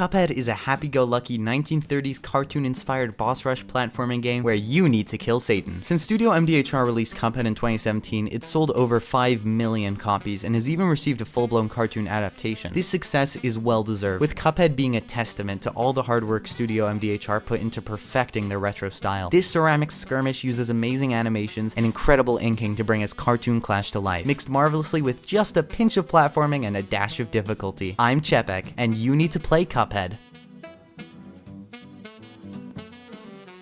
Cuphead is a happy-go-lucky 1930s cartoon-inspired boss rush platforming game where you need to kill Satan. Since Studio MDHR released Cuphead in 2017, it's sold over 5 million copies and has even received a full-blown cartoon adaptation. This success is well-deserved, with Cuphead being a testament to all the hard work Studio MDHR put into perfecting their retro style. This ceramic skirmish uses amazing animations and incredible inking to bring its cartoon clash to life, mixed marvelously with just a pinch of platforming and a dash of difficulty. I'm Chepek, and you need to play Cuphead.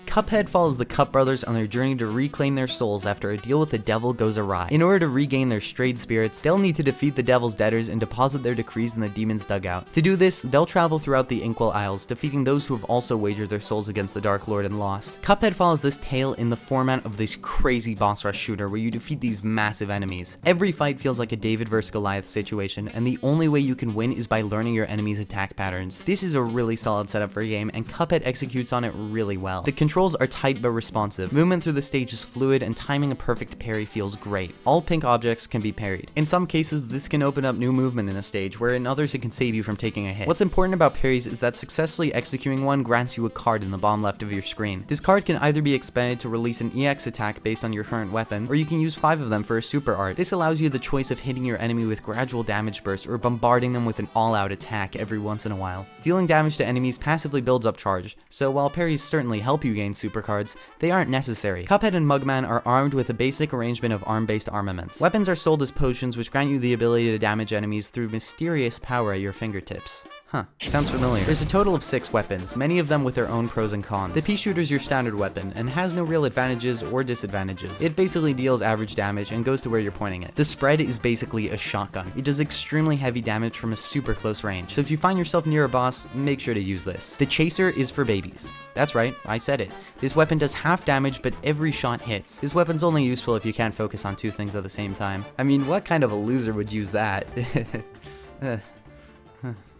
Cuphead follows the Cup brothers on their journey to reclaim their souls after a deal with the devil goes awry. In order to regain their strayed spirits, they'll need to defeat the devil's debtors and deposit their decrees in the demon's dugout. To do this, they'll travel throughout the Inkwell Isles, defeating those who have also wagered their souls against the Dark Lord and lost. Cuphead follows this tale in the format of this crazy boss rush shooter where you defeat these massive enemies. Every fight feels like a David vs. Goliath situation, and the only way you can win is by learning your enemy's attack patterns. This is a really solid setup for a game, and Cuphead executes on it really well. The controls are tight but responsive. Movement through the stage is fluid, and timing a perfect parry feels great. All pink objects can be parried. In some cases, this can open up new movement in a stage, where in others it can save you from taking a hit. What's important about parries is that successfully executing one grants you a card in the bottom left of your screen. This card can either be expended to release an EX attack based on your current weapon, or you can use 5 of them for a super art. This allows you the choice of hitting your enemy with gradual damage bursts or bombarding them with an all-out attack every once in a while. Dealing damage to enemies passively builds up charge, so while parries certainly help you gain super cards, they aren't necessary. Cuphead and Mugman are armed with a basic arrangement of arm-based armaments. Weapons are sold as potions which grant you the ability to damage enemies through mysterious power at your fingertips. Huh, sounds familiar. There's a total of 6 weapons, many of them with their own pros and cons. The pea shooter is your standard weapon, and has no real advantages or disadvantages. It basically deals average damage and goes to where you're pointing it. The spread is basically a shotgun. It does extremely heavy damage from a super close range, so if you find yourself near a boss, make sure to use this. The chaser is for babies. That's right, I said it. This weapon does half damage, but every shot hits. This weapon's only useful if you can't focus on 2 things at the same time. I mean, what kind of a loser would use that?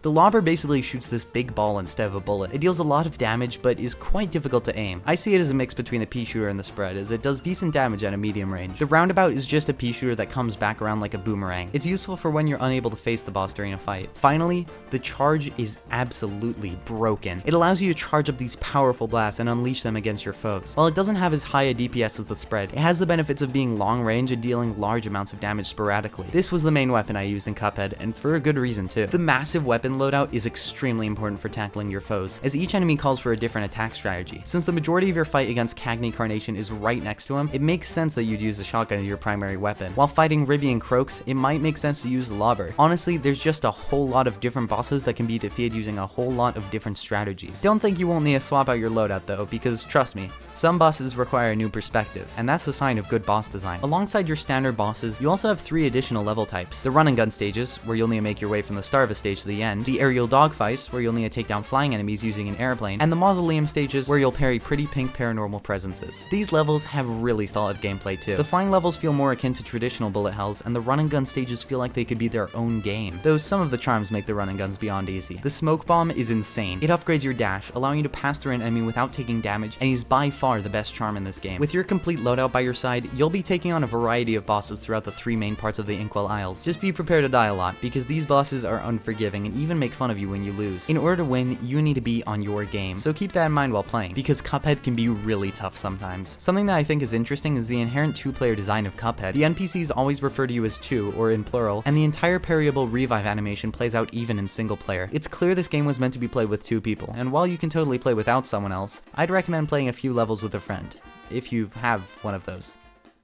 The lobber basically shoots this big ball instead of a bullet. It deals a lot of damage, but is quite difficult to aim. I see it as a mix between the pea shooter and the spread, as it does decent damage at a medium range. The roundabout is just a pea shooter that comes back around like a boomerang. It's useful for when you're unable to face the boss during a fight. Finally, the charge is absolutely broken. It allows you to charge up these powerful blasts and unleash them against your foes. While it doesn't have as high a DPS as the spread, it has the benefits of being long range and dealing large amounts of damage sporadically. This was the main weapon I used in Cuphead, and for a good reason too. The massive weapon loadout is extremely important for tackling your foes, as each enemy calls for a different attack strategy. Since the majority of your fight against Cagney Carnation is right next to him, it makes sense that you'd use the shotgun as your primary weapon. While fighting Ribby and Croaks, it might make sense to use the lobber. Honestly, there's just a whole lot of different bosses that can be defeated using a whole lot of different strategies. Don't think you won't need to swap out your loadout though, because trust me, some bosses require a new perspective, and that's a sign of good boss design. Alongside your standard bosses, you also have 3 additional level types. The run and gun stages, where you'll need to make your way from the start of a stage to the end, the aerial dogfights, where you'll need to take down flying enemies using an airplane, and the mausoleum stages, where you'll parry pretty pink paranormal presences. These levels have really solid gameplay too. The flying levels feel more akin to traditional bullet hells, and the run and gun stages feel like they could be their own game, though some of the charms make the run and guns beyond easy. The smoke bomb is insane. It upgrades your dash, allowing you to pass through an enemy without taking damage, and is by far the best charm in this game. With your complete loadout by your side, you'll be taking on a variety of bosses throughout the 3 main parts of the Inkwell Isles. Just be prepared to die a lot, because these bosses are unforgiving and even make fun of you when you lose. In order to win, you need to be on your game, so keep that in mind while playing, because Cuphead can be really tough sometimes. Something that I think is interesting is the inherent 2-player design of Cuphead. The NPCs always refer to you as 2, or in plural, and the entire parryable revive animation plays out even in single player. It's clear this game was meant to be played with 2 people, and while you can totally play without someone else, I'd recommend playing a few levels with a friend. If you have one of those.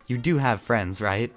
You do have friends, right?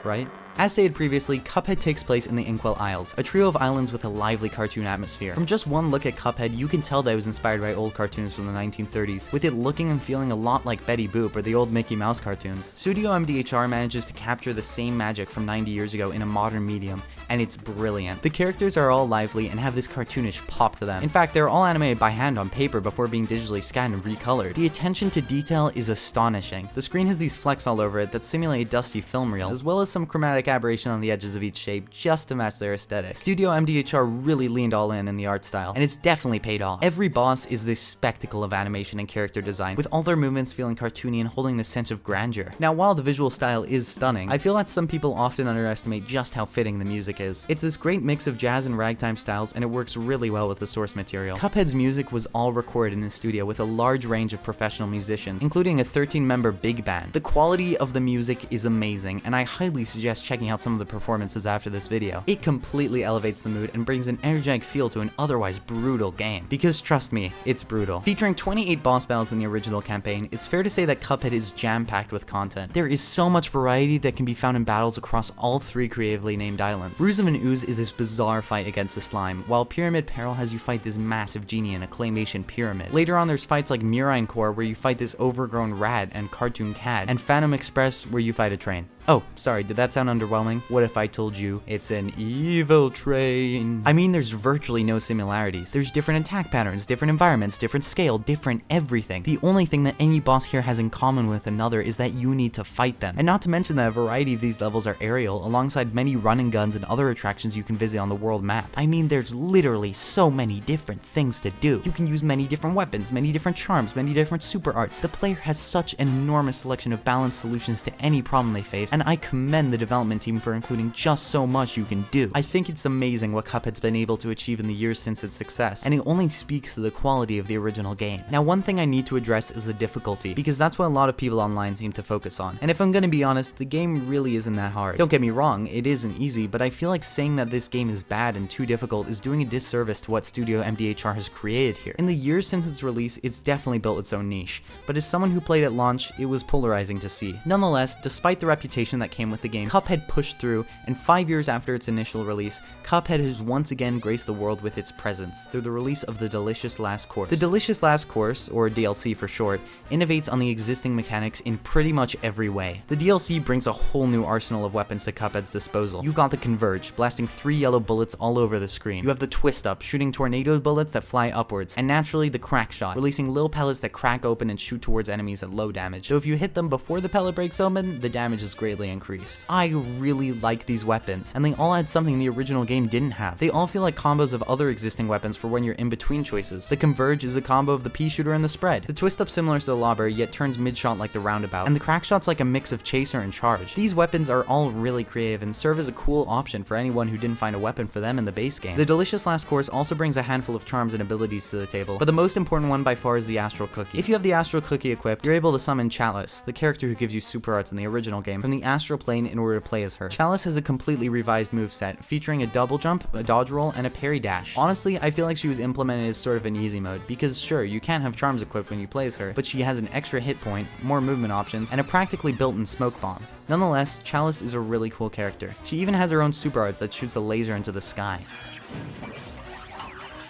Right? As stated previously, Cuphead takes place in the Inkwell Isles, a trio of islands with a lively cartoon atmosphere. From just one look at Cuphead, you can tell that it was inspired by old cartoons from the 1930s, with it looking and feeling a lot like Betty Boop or the old Mickey Mouse cartoons. Studio MDHR manages to capture the same magic from 90 years ago in a modern medium, and it's brilliant. The characters are all lively and have this cartoonish pop to them. In fact, they're all animated by hand on paper before being digitally scanned and recolored. The attention to detail is astonishing. The screen has these flecks all over it that simulate a dusty film reel, as well as some chromatic aberration on the edges of each shape just to match their aesthetic. Studio MDHR really leaned all in the art style, and it's definitely paid off. Every boss is this spectacle of animation and character design, with all their movements feeling cartoony and holding this sense of grandeur. Now, while the visual style is stunning, I feel that some people often underestimate just how fitting the music music is. It's this great mix of jazz and ragtime styles, and it works really well with the source material. Cuphead's music was all recorded in a studio with a large range of professional musicians, including a 13-member big band. The quality of the music is amazing, and I highly suggest checking out some of the performances after this video. It completely elevates the mood and brings an energetic feel to an otherwise brutal game. Because trust me, it's brutal. Featuring 28 boss battles in the original campaign, it's fair to say that Cuphead is jam-packed with content. There is so much variety that can be found in battles across all 3 creatively named islands. Ruse of an Ooze is this bizarre fight against the slime, while Pyramid Peril has you fight this massive genie in a claymation pyramid. Later on, there's fights like Murine Core where you fight this overgrown rat and cartoon cat, and Phantom Express where you fight a train. Oh, sorry, did that sound underwhelming? What if I told you it's an evil train? I mean, there's virtually no similarities. There's different attack patterns, different environments, different scale, different everything. The only thing that any boss here has in common with another is that you need to fight them. And not to mention that a variety of these levels are aerial, alongside many run and guns and other attractions you can visit on the world map. I mean, there's literally so many different things to do. You can use many different weapons, many different charms, many different super arts. The player has such an enormous selection of balanced solutions to any problem they face, and I commend the development team for including just so much you can do. I think it's amazing what Cuphead's been able to achieve in the years since its success, and it only speaks to the quality of the original game. Now, one thing I need to address is the difficulty, because that's what a lot of people online seem to focus on. And if I'm gonna be honest, the game really isn't that hard. Don't get me wrong, it isn't easy, but I feel like saying that this game is bad and too difficult is doing a disservice to what Studio MDHR has created here. In the years since its release, it's definitely built its own niche, but as someone who played at launch, it was polarizing to see. Nonetheless, despite the reputation that came with the game, Cuphead pushed through, and 5 years after its initial release, Cuphead has once again graced the world with its presence through the release of the Delicious Last Course. The Delicious Last Course, or DLC for short, innovates on the existing mechanics in pretty much every way. The DLC brings a whole new arsenal of weapons to Cuphead's disposal. You've got the Converge, blasting 3 yellow bullets all over the screen. You have the Twist Up, shooting tornado bullets that fly upwards, and naturally the Crack Shot, releasing little pellets that crack open and shoot towards enemies at low damage. Though if you hit them before the pellet breaks open, the damage is greatly increased. I really like these weapons, and they all add something the original game didn't have. They all feel like combos of other existing weapons for when you're in between choices. The Converge is a combo of the pea shooter and the spread. The Twist Up similar to the Lobber, yet turns mid-shot like the roundabout, and the Crack Shot's like a mix of chaser and charge. These weapons are all really creative and serve as a cool option for anyone who didn't find a weapon for them in the base game. The Delicious Last Course also brings a handful of charms and abilities to the table, but the most important one by far is the Astral Cookie. If you have the Astral Cookie equipped, you're able to summon Chalice, the character who gives you super arts in the original game, from the astral plane in order to play as her. Chalice has a completely revised moveset, featuring a double jump, a dodge roll, and a parry dash. Honestly, I feel like she was implemented as sort of an easy mode, because sure, you can't have charms equipped when you play as her, but she has an extra hit point, more movement options, and a practically built-in smoke bomb. Nonetheless, Chalice is a really cool character. She even has her own super arts that shoots a laser into the sky,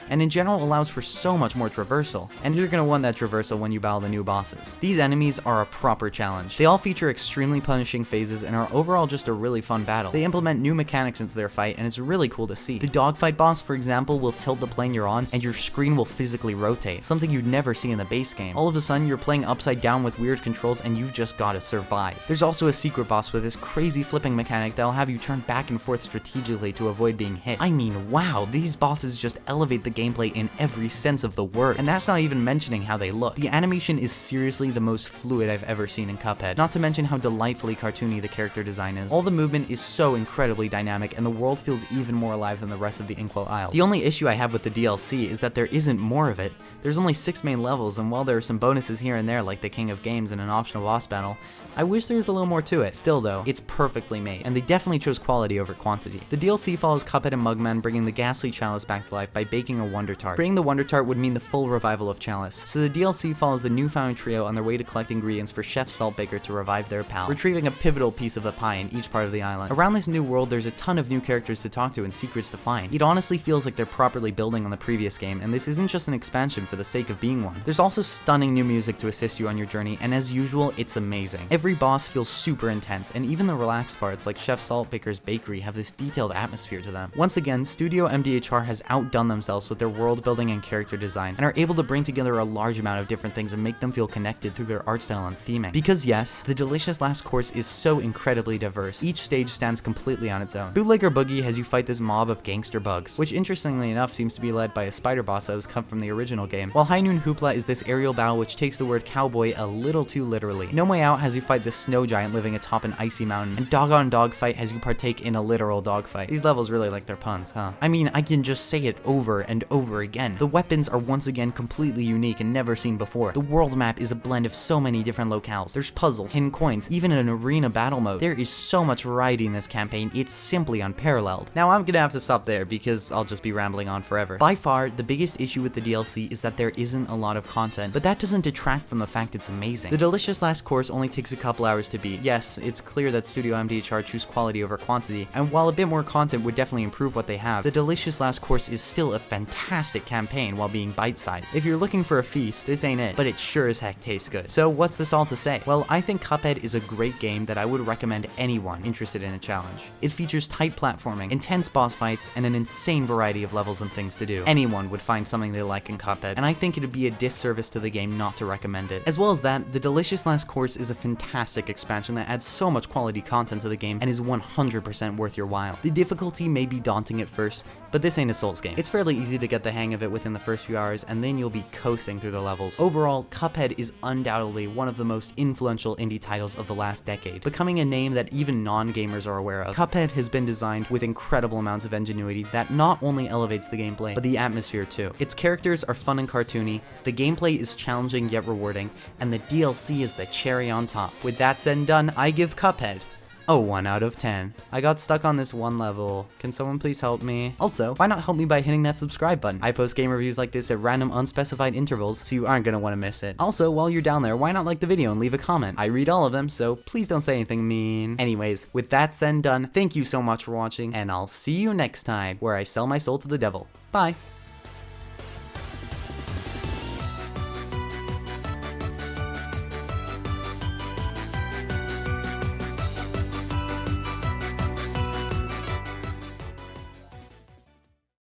and in general allows for so much more traversal, and you're gonna want that traversal when you battle the new bosses. These enemies are a proper challenge. They all feature extremely punishing phases and are overall just a really fun battle. They implement new mechanics into their fight, and it's really cool to see. The dogfight boss, for example, will tilt the plane you're on, and your screen will physically rotate, something you'd never see in the base game. All of a sudden, you're playing upside down with weird controls, and you've just gotta survive. There's also a secret boss with this crazy flipping mechanic that'll have you turn back and forth strategically to avoid being hit. I mean, wow, these bosses just elevate the gameplay in every sense of the word, and that's not even mentioning how they look. The animation is seriously the most fluid I've ever seen in Cuphead, not to mention how delightfully cartoony the character design is. All the movement is so incredibly dynamic, and the world feels even more alive than the rest of the Inkwell Isles. The only issue I have with the DLC is that there isn't more of it. There's only 6 main levels, and while there are some bonuses here and there like the King of Games and an optional boss battle, I wish there was a little more to it. Still though, it's perfectly made, and they definitely chose quality over quantity. The DLC follows Cuphead and Mugman bringing the ghastly Chalice back to life by baking a Wonder Tart. Creating the Wonder Tart would mean the full revival of Chalice, so the DLC follows the newfound trio on their way to collect ingredients for Chef Saltbaker to revive their pal, retrieving a pivotal piece of the pie in each part of the island. Around this new world, there's a ton of new characters to talk to and secrets to find. It honestly feels like they're properly building on the previous game, and this isn't just an expansion for the sake of being one. There's also stunning new music to assist you on your journey, and as usual, it's amazing. Every boss feels super intense, and even the relaxed parts like Chef Saltbaker's bakery have this detailed atmosphere to them. Once again, Studio MDHR has outdone themselves with their world building and character design, and are able to bring together a large amount of different things and make them feel connected through their art style and theming. Because yes, the Delicious Last Course is so incredibly diverse. Each stage stands completely on its own. Bootlegger Boogie has you fight this mob of gangster bugs, which interestingly enough seems to be led by a spider boss that was cut from the original game, while High Noon Hoopla is this aerial battle which takes the word cowboy a little too literally. No Way Out has you fight fight the snow giant living atop an icy mountain, and Dog on Dog Fight has you partake in a literal dogfight. These levels really like their puns, huh? I mean, I can just say it over and over again. The weapons are once again completely unique and never seen before. The world map is a blend of so many different locales. There's puzzles, hidden coins, even an arena battle mode. There is so much variety in this campaign, it's simply unparalleled. Now I'm gonna have to stop there because I'll just be rambling on forever. By far, the biggest issue with the DLC is that there isn't a lot of content, but that doesn't detract from the fact it's amazing. The delicious last course only takes a couple hours to beat. Yes, it's clear that Studio MDHR choose quality over quantity, and while a bit more content would definitely improve what they have, the delicious last course is still a fantastic campaign while being bite-sized. If you're looking for a feast, this ain't it, but it sure as heck tastes good. So what's this all to say? Well, I think Cuphead is a great game that I would recommend anyone interested in a challenge. It features tight platforming, intense boss fights, and an insane variety of levels and things to do. Anyone would find something they like in Cuphead, and I think it'd be a disservice to the game not to recommend it. As well as that, the delicious last course is a fantastic expansion that adds so much quality content to the game and is 100% worth your while. The difficulty may be daunting at first, but this ain't a Souls game. It's fairly easy to get the hang of it within the first few hours, and then you'll be coasting through the levels. Overall, Cuphead is undoubtedly one of the most influential indie titles of the last decade, becoming a name that even non-gamers are aware of. Cuphead has been designed with incredible amounts of ingenuity that not only elevates the gameplay, but the atmosphere too. Its characters are fun and cartoony, the gameplay is challenging yet rewarding, and the DLC is the cherry on top. With that said and done, I give Cuphead a 1 out of 10. I got stuck on this one level. Can someone please help me? Also, why not help me by hitting that subscribe button? I post game reviews like this at random unspecified intervals, so you aren't gonna want to miss it. Also, while you're down there, why not like the video and leave a comment? I read all of them, so please don't say anything mean. Anyways, with that said and done, thank you so much for watching, and I'll see you next time, where I sell my soul to the devil. Bye.